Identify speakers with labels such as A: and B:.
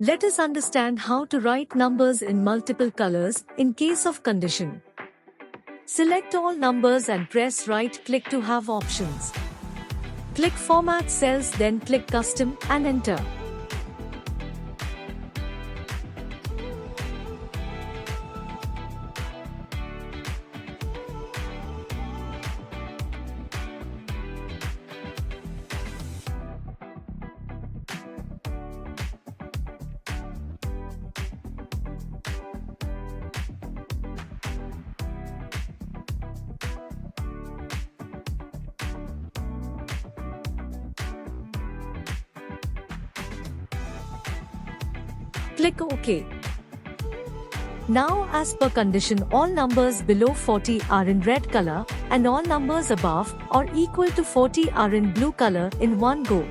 A: Let us understand how to write numbers in multiple colors in case of condition. Select all numbers and press right-click to have options. Click Format Cells, then click Custom and enter. Click OK. Now, as per condition, all numbers below 40 are in red color and all numbers above or equal to 40 are in blue color in one go.